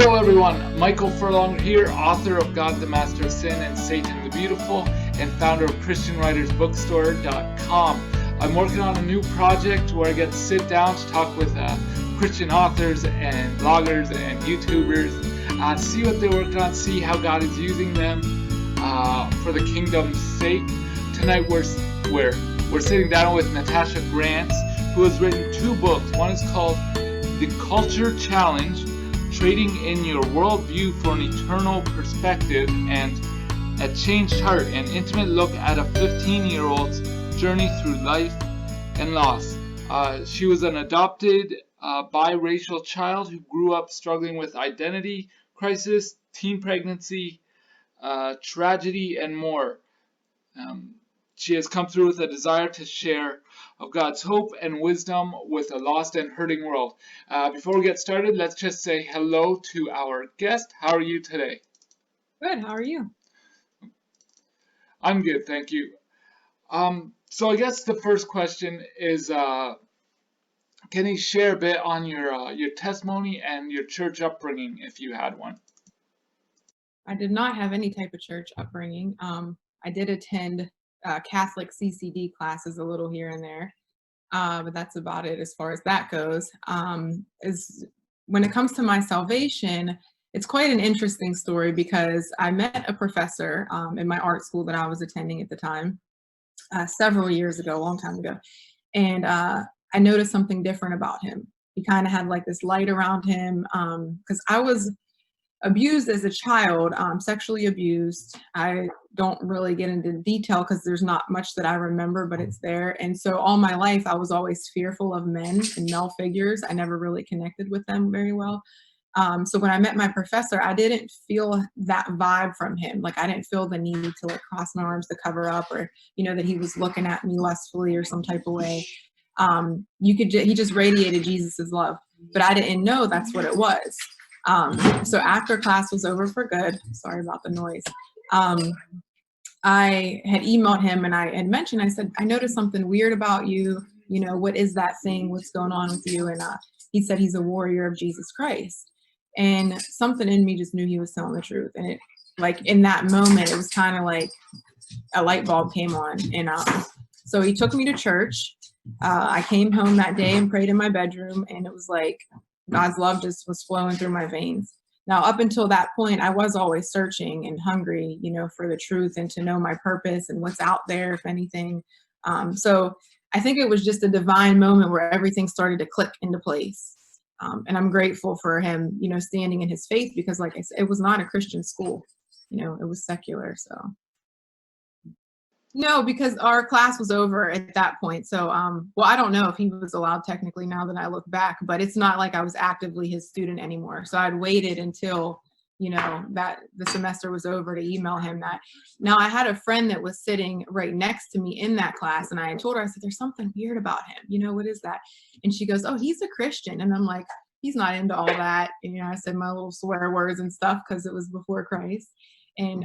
Hello everyone, Michael Furlonger here, author of God the Master of Sin and Satan the Beautiful, and founder of ChristianWritersBookstore.com. I'm working on a new project where I get to sit down to talk with Christian authors and bloggers and YouTubers, see what they're working on, see how God is using them for the kingdom's sake. Tonight we're sitting down with Natasha Grantz, who has written two books. One is called The Culture Challenge, Trading in Your Worldview for an Eternal Perspective, and A Changed Heart, an intimate look at a 15-year-old's journey through life and loss. She was an adopted biracial child who grew up struggling with identity crisis, teen pregnancy, tragedy, and more. She has come through with a desire to share of God's hope and wisdom with a lost and hurting world. Before we get started, let's just say hello to our guest. How are you today? Good. How are you? I'm good, thank you. So I guess the first question is, can you share a bit on your testimony and your church upbringing, if you had one? I did not have any type of church upbringing. I did attend Catholic CCD classes a little here and there, but that's about it as far as that goes. When it comes to my salvation, it's quite an interesting story because I met a professor in my art school that I was attending at the time, several years ago, a long time ago, and I noticed something different about him. He kind of had like this light around him because I was abused as a child, sexually abused. I don't really get into detail because there's not much that I remember, but it's there. And so all my life, I was always fearful of men and male figures. I never really connected with them very well. So when I met my professor, I didn't feel that vibe from him. Like I didn't feel the need to like cross my arms to cover up, or that he was looking at me lustfully or some type of way. He just radiated Jesus's love, but I didn't know that's what it was. So after class was over for good, sorry about the noise, I had emailed him and I had mentioned, I said, I noticed something weird about you. What is that thing? What's going on with you? And he said he's a warrior of Jesus Christ. And something in me just knew he was telling the truth. And it, like in that moment, it was kind of like a light bulb came on. And so he took me to church. I came home that day and prayed in my bedroom, and it was like God's love just was flowing through my veins. Now, up until that point, I was always searching and hungry, for the truth and to know my purpose and what's out there, if anything. So I think it was just a divine moment where everything started to click into place. And I'm grateful for him, standing in his faith, because like I said, it was not a Christian school, it was secular. So. No, because our class was over at that point. So, well, I don't know if he was allowed technically now that I look back, but it's not like I was actively his student anymore. So I'd waited until, that the semester was over to email him that. Now I had a friend that was sitting right next to me in that class, and I told her, I said, there's something weird about him. What is that? And she goes, oh, he's a Christian. And I'm like, he's not into all that. And, I said my little swear words and stuff because it was before Christ. And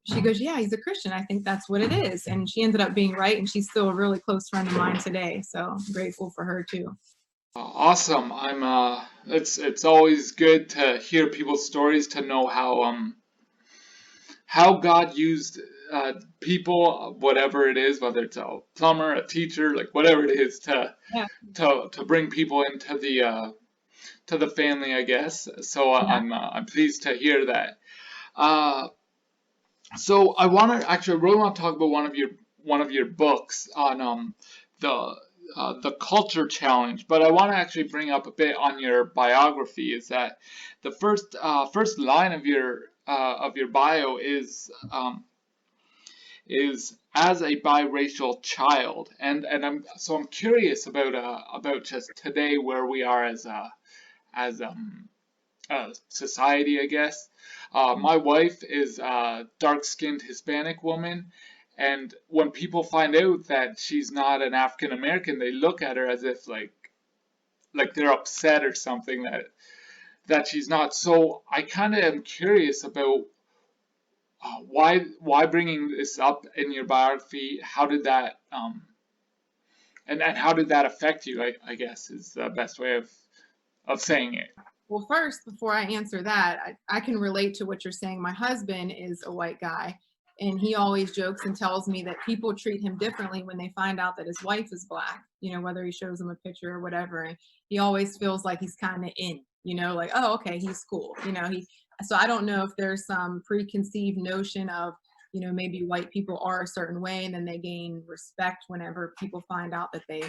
she goes, yeah, he's a Christian. I think that's what it is. And she ended up being right. And she's still a really close friend of mine today. So I'm grateful for her too. Awesome. It's always good to hear people's stories, to know how God used people, whatever it is, whether it's a plumber, a teacher, like whatever it is, to bring people into the family, I guess. So I'm pleased to hear that. So I really want to talk about one of your books on the Culture Challenge, but I want to actually bring up a bit on your biography. Is that the first line of your bio is as a biracial child, and I'm curious about just today, where we are as a society, I guess. My wife is a dark-skinned Hispanic woman, and when people find out that she's not an African American, they look at her as if like they're upset or something that she's not. So I kind of am curious about why bringing this up in your biography. How did that and how did that affect you? I guess is the best way of saying it. Well, first, before I answer that, I can relate to what you're saying. My husband is a white guy, and he always jokes and tells me that people treat him differently when they find out that his wife is black, whether he shows them a picture or whatever. And he always feels like he's kind of in, like, oh, okay, he's cool. So I don't know if there's some preconceived notion of, maybe white people are a certain way and then they gain respect whenever people find out that they,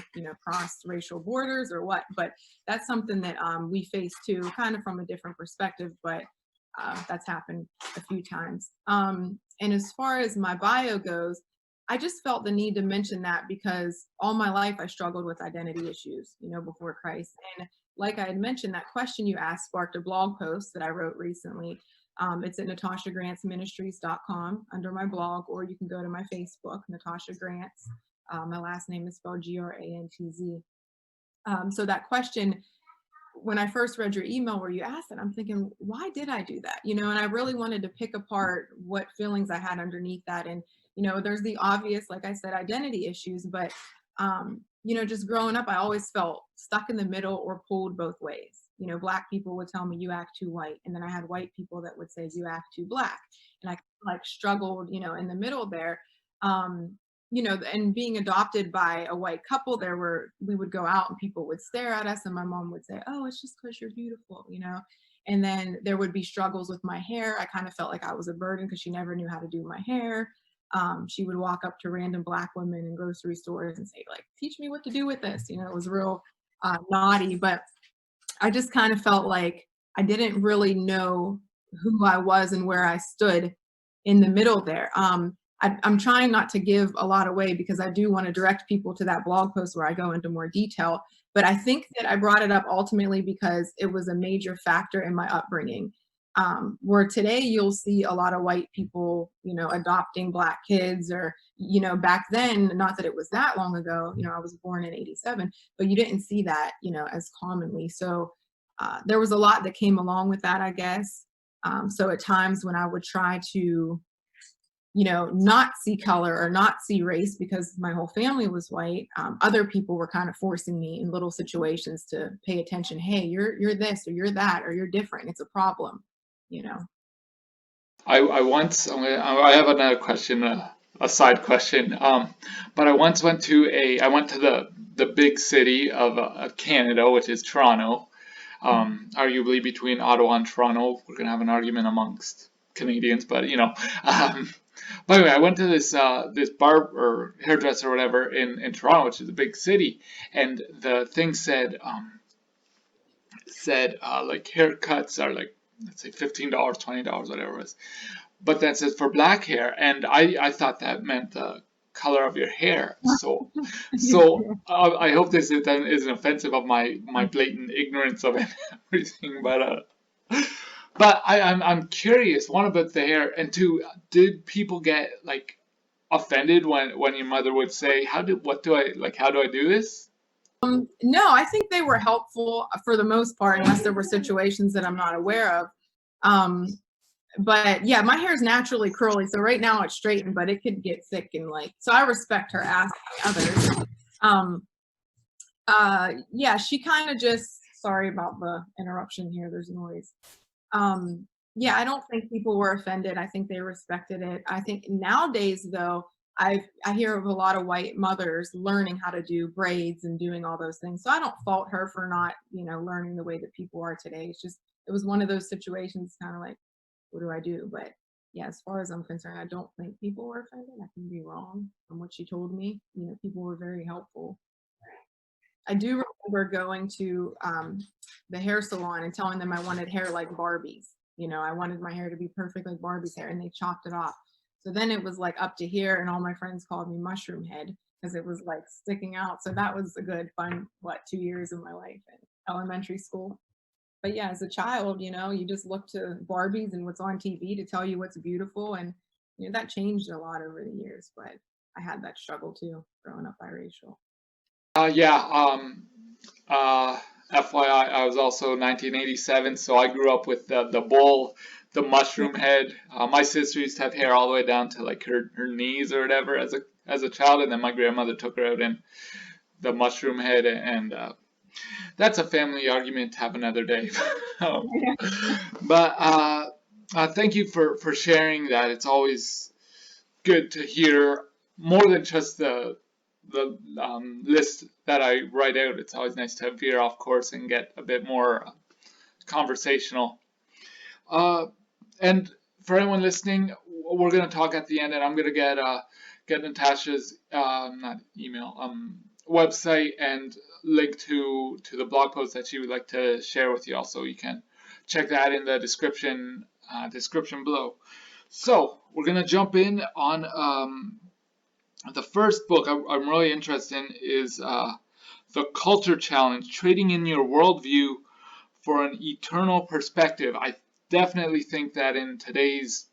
cross racial borders or what. But that's something that we face too, kind of from a different perspective, but that's happened a few times. And as far as my bio goes, I just felt the need to mention that because all my life I struggled with identity issues, before Christ. And like I had mentioned, that question you asked sparked a blog post that I wrote recently. It's at natashagrantzministries.com under my blog, or you can go to my Facebook, Natasha Grantz. My last name is spelled Grantz. So that question, when I first read your email where you asked it, I'm thinking, why did I do that? And I really wanted to pick apart what feelings I had underneath that. And, there's the obvious, like I said, identity issues, but, just growing up, I always felt stuck in the middle or pulled both ways. Black people would tell me you act too white. And then I had white people that would say you act too black. And I like struggled, in the middle there. And being adopted by a white couple, we would go out and people would stare at us and my mom would say, oh, it's just because you're beautiful, and then there would be struggles with my hair. I kind of felt like I was a burden because she never knew how to do my hair. She would walk up to random black women in grocery stores and say, like, teach me what to do with this. It was real naughty, but I just kind of felt like I didn't really know who I was and where I stood in the middle there. I'm trying not to give a lot away because I do want to direct people to that blog post where I go into more detail. But I think that I brought it up ultimately because it was a major factor in my upbringing. Where today you'll see a lot of white people, adopting black kids, or, back then, not that it was that long ago, I was born in 87, but you didn't see that, as commonly. So there was a lot that came along with that, I guess. So at times when I would try to, not see color or not see race because my whole family was white, other people were kind of forcing me in little situations to pay attention. Hey, you're this or you're that or you're different. It's a problem, I have another question, a side question. But I once went to the big city of Canada, which is Toronto. Arguably between Ottawa and Toronto, we're gonna have an argument amongst Canadians, but By the way, I went to this barber or hairdresser or whatever in Toronto, which is a big city, and the thing said like haircuts are like, let's say $15, $20, whatever it was. But then it says for black hair, and I thought that meant the color of your hair. I hope this isn't offensive of my blatant ignorance of everything, but I'm curious, one, about the hair, and two, did people get like offended when your mother would say, how do I do this? No, I think they were helpful for the most part, unless there were situations that I'm not aware of. But yeah, my hair is naturally curly, so right now it's straightened, but it could get thick and so I respect her asking others. Yeah, she kind of just, sorry about the interruption here, there's noise. Yeah, I don't think people were offended. I think they respected it. I think nowadays, though, I hear of a lot of white mothers learning how to do braids and doing all those things. So I don't fault her for not, learning the way that people are today. It's just, it was one of those situations, kind of like, what do I do? But yeah, as far as I'm concerned, I don't think people were offended. I can be wrong from what she told me. People were very helpful. I do remember going to the hair salon and telling them I wanted hair like Barbie's. I wanted my hair to be perfect like Barbie's hair, and they chopped it off. So then it was like up to here, and all my friends called me mushroom head because it was like sticking out. So that was a good fun, 2 years of my life in elementary school. But yeah, as a child, you just look to Barbies and what's on TV to tell you what's beautiful. And, that changed a lot over the years, but I had that struggle too, growing up biracial. FYI, I was also 1987, so I grew up with the bowl, the mushroom head. My sister used to have hair all the way down to like her knees or whatever as a child, and then my grandmother took her out in the mushroom head, and That's a family argument to have another day. Um, but thank you for sharing that. It's always good to hear more than just the list that I write out. It's always nice to veer off course and get a bit more conversational. Uh, and for anyone listening, we're going to talk at the end, and I'm going to get Natasha's not email website and link to the blog post that she would like to share with you. Also, you can check that in the description below. So we're going to jump in on the first book I'm really interested in is The Culture Challenge: Trading in Your Worldview for an Eternal Perspective. I definitely think that in today's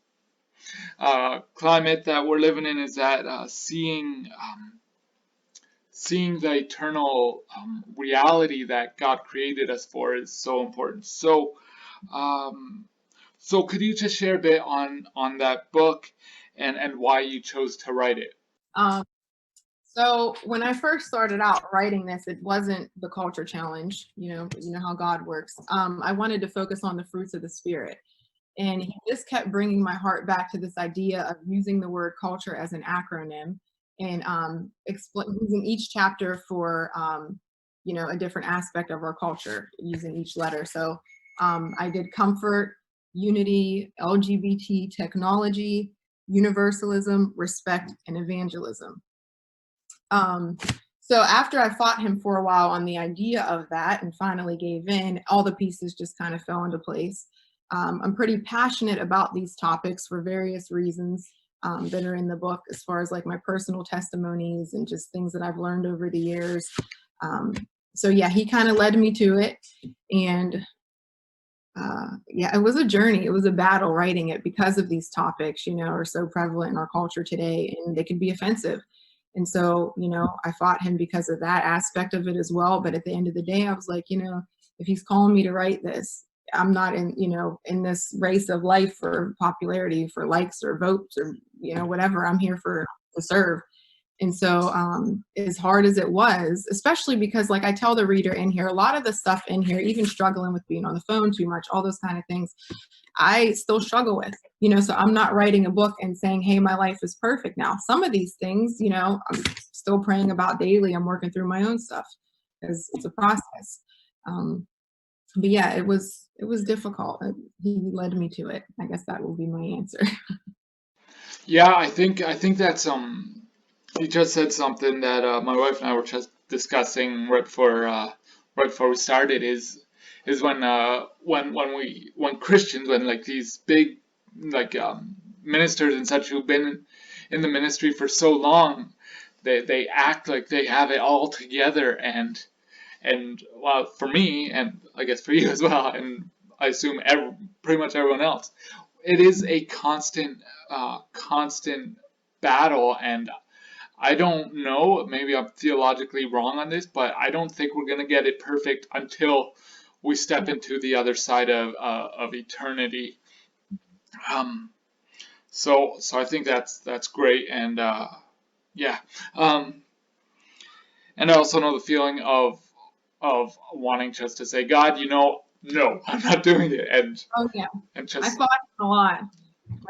climate that we're living in, is that seeing the eternal reality that God created us for is so important. So could you just share a bit on that book and why you chose to write it? Um, so when I first started out writing this, it wasn't the culture challenge, you know how God works. I wanted to focus on the fruits of the spirit. And he just kept bringing my heart back to this idea of using the word culture as an acronym and using each chapter for, a different aspect of our culture, using each letter. So I did comfort, unity, LGBT, technology, universalism, respect, and evangelism. So after I fought him for a while on the idea of that and finally gave in, all the pieces just kind of fell into place. I'm pretty passionate about these topics for various reasons that are in the book, as far as like my personal testimonies and just things that I've learned over the years. So yeah, he kind of led me to it. And yeah, it was a journey. It was a battle writing it because of these topics, are so prevalent in our culture today, and they can be offensive. And so, I fought him because of that aspect of it as well. But at the end of the day, I was like, if he's calling me to write this, I'm not in this race of life for popularity, for likes or votes or, whatever. I'm here to serve. And so as hard as it was, especially because like I tell the reader in here, a lot of the stuff in here, even struggling with being on the phone too much, all those kind of things, I still struggle with, so I'm not writing a book and saying, hey, my life is perfect now. Some of these things, I'm still praying about daily. I'm working through my own stuff because it's a process. But yeah, it was difficult. He led me to it. I guess that will be my answer. Yeah, I think that's you just said something that my wife and I were just discussing right before we started is when Christians, when like these big like ministers and such who've been in the ministry for so long, they act like they have it all together, and well, for me, and I guess for you as well, and I assume pretty much everyone else, it is a constant battle. And I don't know, maybe I'm theologically wrong on this, but I don't think we're gonna get it perfect until we step into the other side of eternity. Um, so I think that's great, and yeah, um, and I also know the feeling of wanting just to say, God, no, I'm not doing it, Oh yeah, and I just fought him a lot.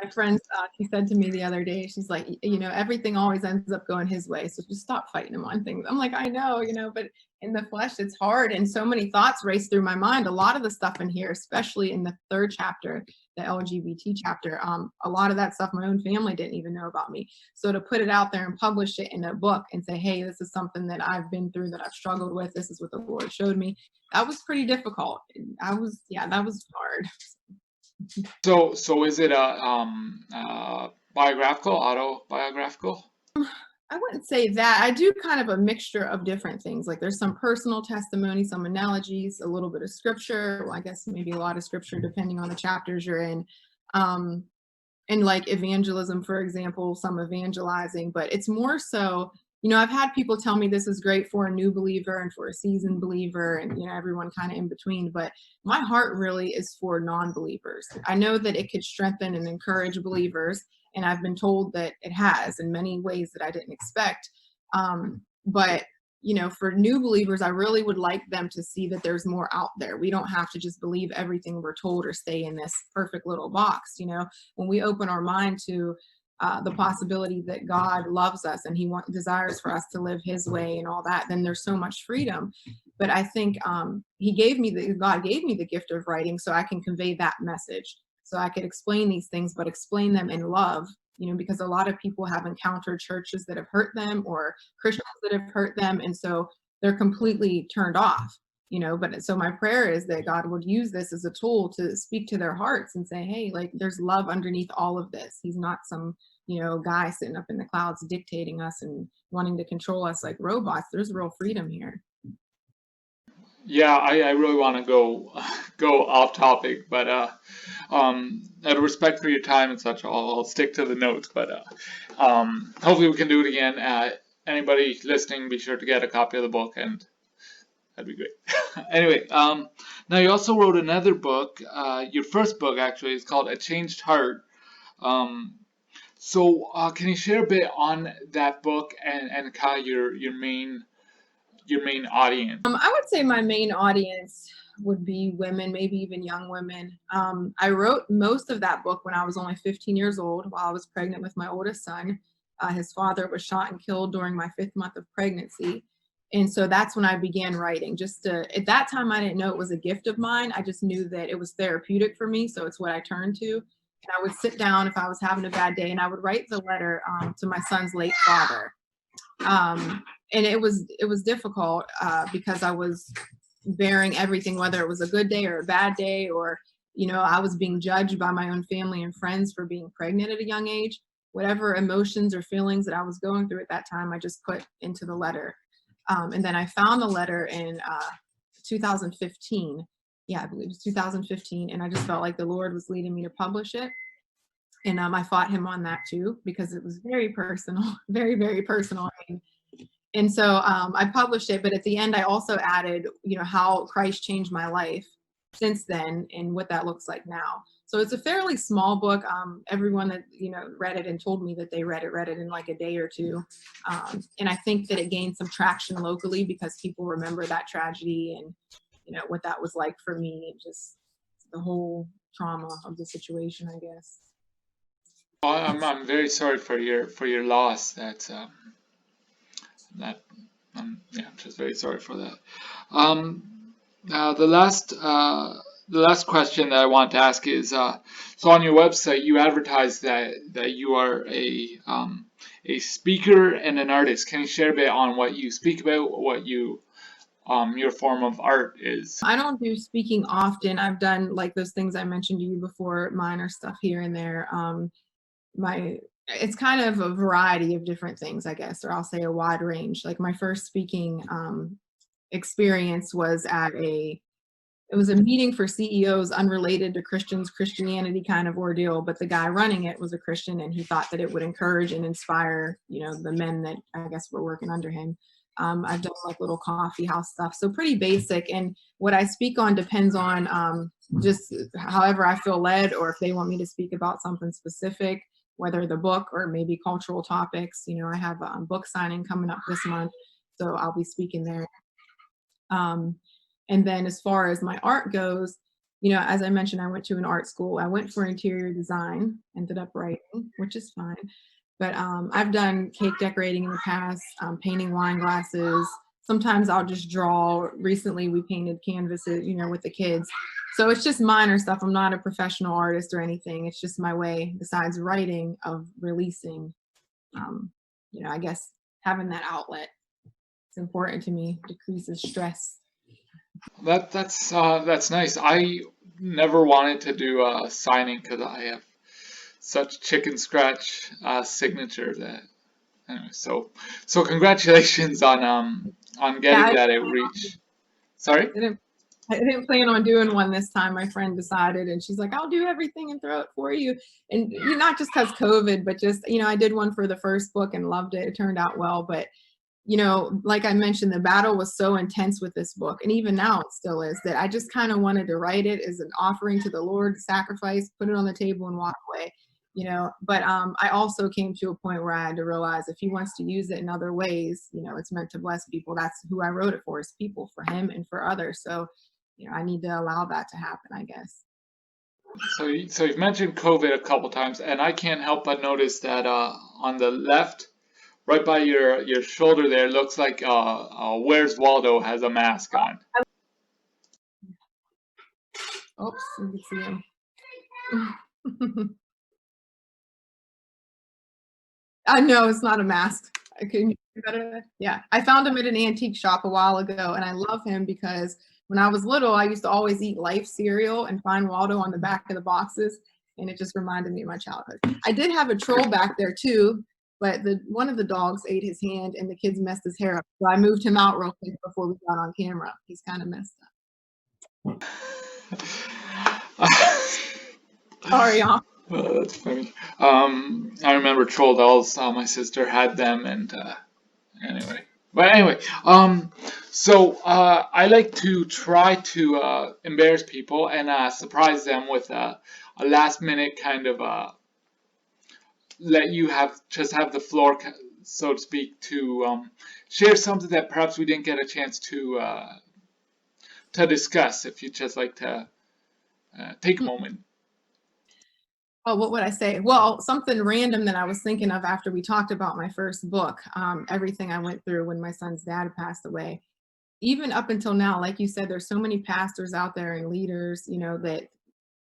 My friend, she said to me the other day, she's like, everything always ends up going his way. So just stop fighting him on things. I'm like, I know, but in the flesh, it's hard. And so many thoughts race through my mind. A lot of the stuff in here, especially in the third chapter, the LGBT chapter, a lot of that stuff my own family didn't even know about me. So to put it out there and publish it in a book and say, hey, this is something that I've been through, that I've struggled with. This is what the Lord showed me. That was pretty difficult. That was hard. so is it a biographical, autobiographical? I wouldn't say that. I do kind of a mixture of different things. Like there's some personal testimony, some analogies, a little bit of scripture. Well, I guess maybe a lot of scripture depending on the chapters you're in. Um, and like evangelism, for example, some evangelizing, but it's more so, I've had people tell me this is great for a new believer and for a seasoned believer and, everyone kind of in between, but my heart really is for non-believers. I know that it could strengthen and encourage believers, and I've been told that it has in many ways that I didn't expect. But for new believers, I really would like them to see that there's more out there. We don't have to just believe everything we're told or stay in this perfect little box. When we open our mind to the possibility that God loves us and he desires for us to live his way and all that, then there's so much freedom. But I think God gave me the gift of writing so I can convey that message. So I could explain these things, but explain them in love, because a lot of people have encountered churches that have hurt them or Christians that have hurt them. And so they're completely turned off, but so my prayer is that God would use this as a tool to speak to their hearts and say, hey, like there's love underneath all of this. He's not some, guy sitting up in the clouds dictating us and wanting to control us like robots. There's real freedom here. Yeah, I really want to go off topic, but out of respect for your time and such, I'll stick to the notes. But hopefully we can do it again. Anybody listening, be sure to get a copy of the book, and that'd be great. Anyway, now you also wrote another book. Your first book actually is called A Changed Heart. So can you share a bit on that book and kind of your main audience? I would say my main audience would be women, maybe even young women. I wrote most of that book when I was only 15 years old, while I was pregnant with my oldest son. His father was shot and killed during my 5th month of pregnancy. And so that's when I began writing. At that time, I didn't know it was a gift of mine. I just knew that it was therapeutic for me. So it's what I turned to. And I would sit down if I was having a bad day and I would write the letter to my son's late father. And it was difficult because I was bearing everything, whether it was a good day or a bad day, or, I was being judged by my own family and friends for being pregnant at a young age. Whatever emotions or feelings that I was going through at that time, I just put into the letter. And then I found the letter in 2015. Yeah, I believe it was 2015. And I just felt like the Lord was leading me to publish it. And I fought him on that too, because it was very personal, very, very personal. And so I published it, but at the end I also added, how Christ changed my life since then and what that looks like now. So it's a fairly small book. Everyone that, read it and told me that they read it in like a day or two. And I think that it gained some traction locally because people remember that tragedy and, what that was like for me, and just the whole trauma of the situation, I guess. I'm very sorry for your loss. That's I'm just very sorry for that. The last question that I want to ask is, so on your website you advertise that you are a speaker and an artist. Can you share a bit on what you speak about, what you your form of art is? I don't do speaking often. I've done like those things I mentioned to you before, minor stuff here and there. It's kind of a variety of different things, I guess, or I'll say a wide range. Like my first speaking experience was it was a meeting for CEOs unrelated to Christianity kind of ordeal, but the guy running it was a Christian and he thought that it would encourage and inspire, the men that I guess were working under him. I've done like little coffee house stuff, so pretty basic. And what I speak on depends on just however I feel led, or if they want me to speak about something specific, whether the book or maybe cultural topics. I have a book signing coming up this month, so I'll be speaking there. And then as far as my art goes, as I mentioned, I went to an art school. I went for interior design, ended up writing, which is fine. But I've done cake decorating in the past, painting wine glasses. Sometimes I'll just draw. Recently we painted canvases, with the kids. So it's just minor stuff. I'm not a professional artist or anything. It's just my way, besides writing, of releasing, I guess having that outlet. It's important to me, decreases stress. That's nice. I never wanted to do a signing because I have such chicken scratch signature that anyway. So congratulations on getting that outreach. Sorry? I didn't plan on doing one this time. My friend decided, and she's like, I'll do everything and throw it for you. And not just because COVID, but just, I did one for the first book and loved it. It turned out well. But, like I mentioned, the battle was so intense with this book. And even now it still is, that I just kind of wanted to write it as an offering to the Lord, sacrifice, put it on the table and walk away. But I also came to a point where I had to realize if he wants to use it in other ways, it's meant to bless people. That's who I wrote it for, is people, for him and for others. So, I need to allow that to happen, I guess. So you've mentioned COVID a couple times, and I can't help but notice that on the left, right by your shoulder there, looks like Where's Waldo has a mask on. Oops, you can see him. No, it's not a mask. Can you do better? Yeah, I found him at an antique shop a while ago, and I love him because when I was little, I used to always eat Life cereal and find Waldo on the back of the boxes, and it just reminded me of my childhood. I did have a troll back there too, but one of the dogs ate his hand, and the kids messed his hair up. So I moved him out real quick before we got on camera. He's kind of messed up. Sorry, y'all. Oh, that's funny. I remember troll dolls. My sister had them, and anyway. But anyway, so I like to try to embarrass people and surprise them with a last minute kind of let you have the floor, so to speak, to share something that perhaps we didn't get a chance to discuss. If you just like to take a moment. Oh, what would I say? Well, something random that I was thinking of after we talked about my first book, everything I went through when my son's dad passed away. Even up until now, like you said, there's so many pastors out there and leaders, that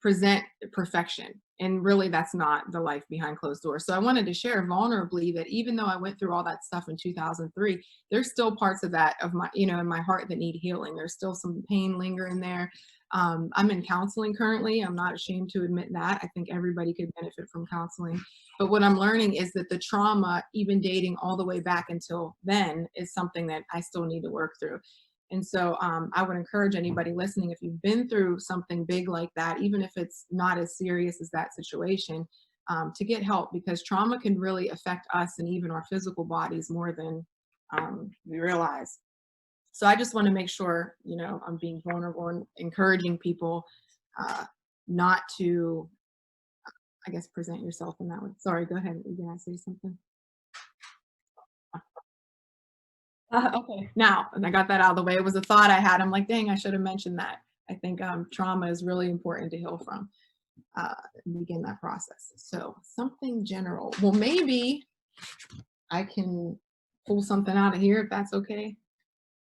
present perfection. And really, that's not the life behind closed doors. So I wanted to share vulnerably that even though I went through all that stuff in 2003, there's still parts of that of my, in my heart that need healing. There's still some pain lingering there. I'm in counseling currently. I'm not ashamed to admit that. I think everybody could benefit from counseling. But what I'm learning is that the trauma, even dating all the way back until then, is something that I still need to work through. And so I would encourage anybody listening, if you've been through something big like that, even if it's not as serious as that situation, to get help, because trauma can really affect us and even our physical bodies more than we realize. So I just want to make sure, I'm being vulnerable and encouraging people not to, I guess, present yourself in that way. Sorry, go ahead. You gonna say something? Okay, now, and I got that out of the way. It was a thought I had. I'm like, dang, I should have mentioned that. I think trauma is really important to heal from and begin that process. So something general. Well, maybe I can pull something out of here if that's okay,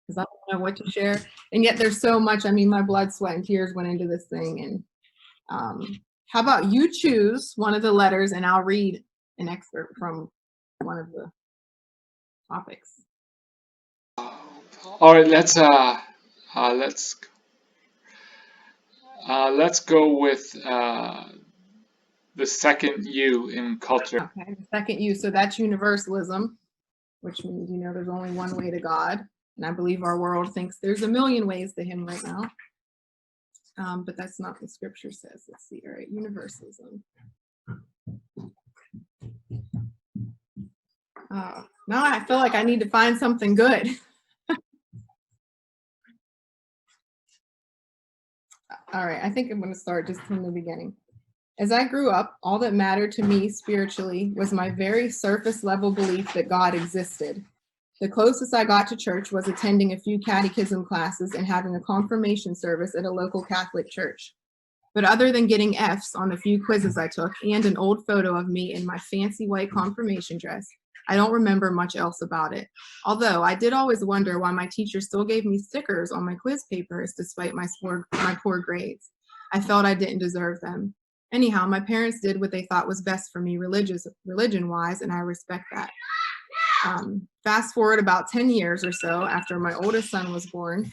because I don't know what to share. And yet there's so much. I mean, my blood, sweat, and tears went into this thing. And how about you choose one of the letters and I'll read an excerpt from one of the topics. All right, let's go with the second U in culture. Okay, the second U. So that's universalism, which means there's only one way to God, and I believe our world thinks there's a million ways to Him right now. But that's not what Scripture says. Let's see. All right, universalism. Now I feel like I need to find something good. All right, I think I'm going to start just from the beginning. As I grew up, all that mattered to me spiritually was my very surface level belief that God existed. The closest I got to church was attending a few catechism classes and having a confirmation service at a local Catholic church. But other than getting Fs on the few quizzes I took and an old photo of me in my fancy white confirmation dress, I don't remember much else about it. Although I did always wonder why my teacher still gave me stickers on my quiz papers despite my poor grades. I felt I didn't deserve them. Anyhow, my parents did what they thought was best for me religion-wise, and I respect that. Fast forward about 10 years or so after my oldest son was born.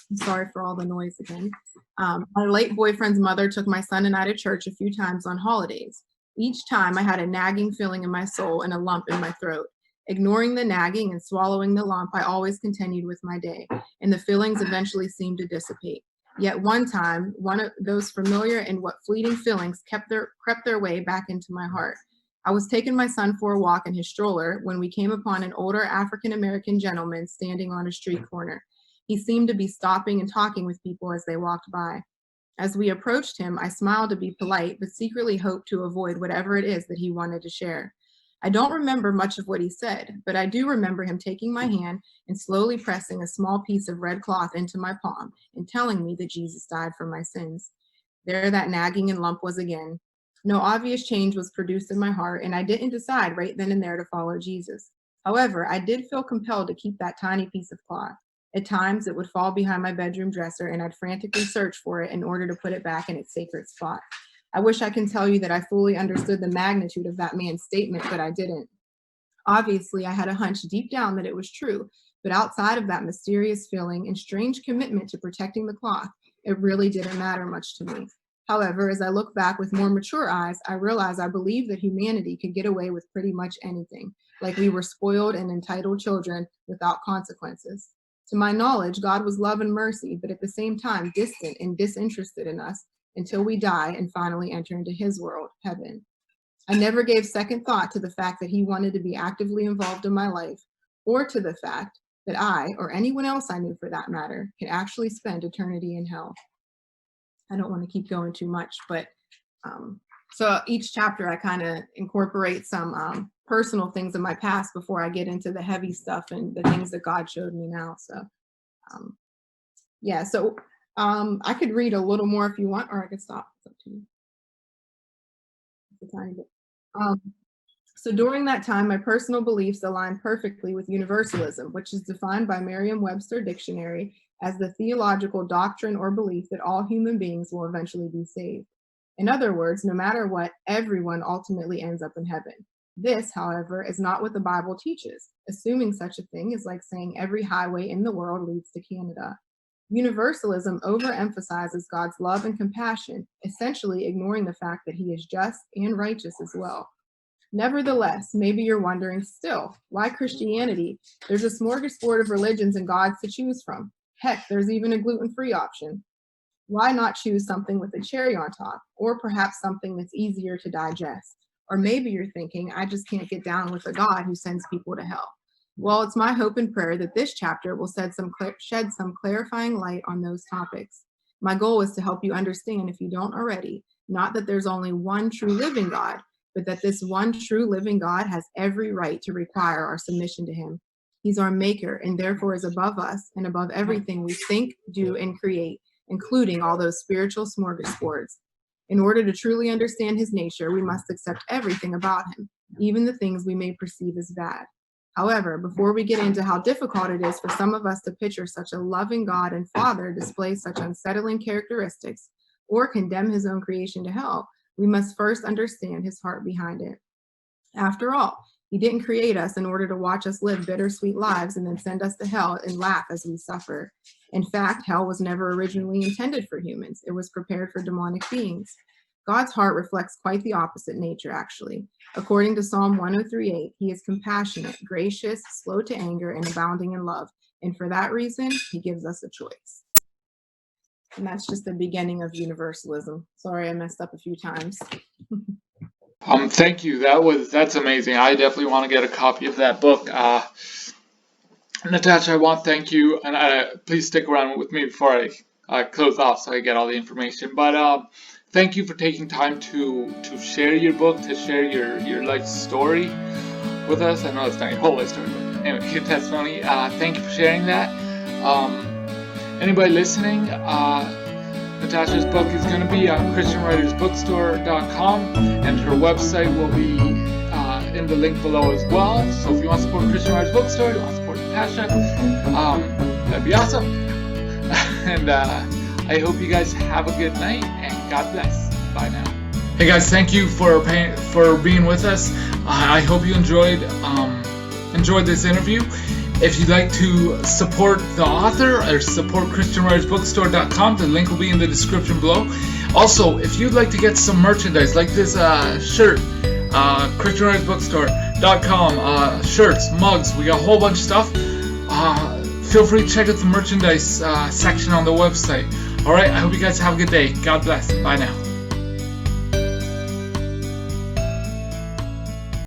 I'm sorry for all the noise again. My late boyfriend's mother took my son and I to church a few times on holidays. Each time I had a nagging feeling in my soul and a lump in my throat. Ignoring the nagging and swallowing the lump, I always continued with my day, and the feelings eventually seemed to dissipate. Yet one time, one of those familiar and what fleeting feelings crept their way back into my heart. I was taking my son for a walk in his stroller when we came upon an older African-American gentleman standing on a street corner. He seemed to be stopping and talking with people as they walked by. As we approached him, I smiled to be polite, but secretly hoped to avoid whatever it is that he wanted to share. I don't remember much of what he said, but I do remember him taking my hand and slowly pressing a small piece of red cloth into my palm and telling me that Jesus died for my sins. There that nagging and lump was again. No obvious change was produced in my heart, and I didn't decide right then and there to follow Jesus. However, I did feel compelled to keep that tiny piece of cloth. At times, it would fall behind my bedroom dresser, and I'd frantically search for it in order to put it back in its sacred spot. I wish I can tell you that I fully understood the magnitude of that man's statement, but I didn't. Obviously, I had a hunch deep down that it was true, but outside of that mysterious feeling and strange commitment to protecting the cloth, it really didn't matter much to me. However, as I look back with more mature eyes, I realize I believe that humanity could get away with pretty much anything, like we were spoiled and entitled children without consequences. To my knowledge, God was love and mercy, but at the same time distant and disinterested in us until we die and finally enter into his world, heaven. I never gave second thought to the fact that he wanted to be actively involved in my life, or to the fact that I, or anyone else I knew for that matter, can actually spend eternity in hell. I don't want to keep going too much, but so each chapter I kind of incorporate some personal things in my past before I get into the heavy stuff and the things that God showed me now. So yeah, so I could read a little more if you want, or I could stop. It's up to you. It's a tiny bit. So during that time, my personal beliefs aligned perfectly with universalism, which is defined by Merriam-Webster Dictionary as the theological doctrine or belief that all human beings will eventually be saved. In other words, no matter what, everyone ultimately ends up in heaven. This, however, is not what the Bible teaches. Assuming such a thing is like saying every highway in the world leads to Canada. Universalism overemphasizes God's love and compassion, essentially ignoring the fact that he is just and righteous as well. Nevertheless, maybe you're wondering still, why Christianity? There's a smorgasbord of religions and gods to choose from. Heck, there's even a gluten-free option. Why not choose something with a cherry on top, or perhaps something that's easier to digest? Or maybe you're thinking, I just can't get down with a God who sends people to hell. Well, it's my hope and prayer that this chapter will shed some clarifying light on those topics. My goal is to help you understand, if you don't already, not that there's only one true living God, but that this one true living God has every right to require our submission to him. He's our maker and therefore is above us and above everything we think, do, and create, including all those spiritual smorgasbords. In order to truly understand his nature, we must accept everything about him, even the things we may perceive as bad. However, before we get into how difficult it is for some of us to picture such a loving God and Father display such unsettling characteristics or condemn his own creation to hell, we must first understand his heart behind it. After all, he didn't create us in order to watch us live bittersweet lives and then send us to hell and laugh as we suffer. In fact, hell was never originally intended for humans. It was prepared for demonic beings. God's heart reflects quite the opposite nature, actually. According to Psalm 103:8, he is compassionate, gracious, slow to anger, and abounding in love. And for that reason, he gives us a choice. And that's just the beginning of universalism. Sorry, I messed up a few times. Thank you. That's amazing. I definitely want to get a copy of that book. Natasha, I want to thank you, and please stick around with me before I close off so I get all the information. But thank you for taking time to share your book, to share your life story with us. I know it's not your whole life story, but anyway, your testimony. Thank you for sharing that. Anybody listening, Natasha's book is going to be on ChristianWritersBookstore.com, and her website will be in the link below as well. So if you want to support Christian Writers Bookstore, you want to support Natasha, that'd be awesome. And I hope you guys have a good night, and God bless. Bye now. Hey guys, thank you for being with us. I hope you enjoyed this interview. If you'd like to support the author or support ChristianWritersBookstore.com, the link will be in the description below. Also, if you'd like to get some merchandise like this shirt, ChristianWritersBookstore.com, shirts, mugs, we got a whole bunch of stuff. Feel free to check out the merchandise section on the website. Alright, I hope you guys have a good day. God bless. Bye now.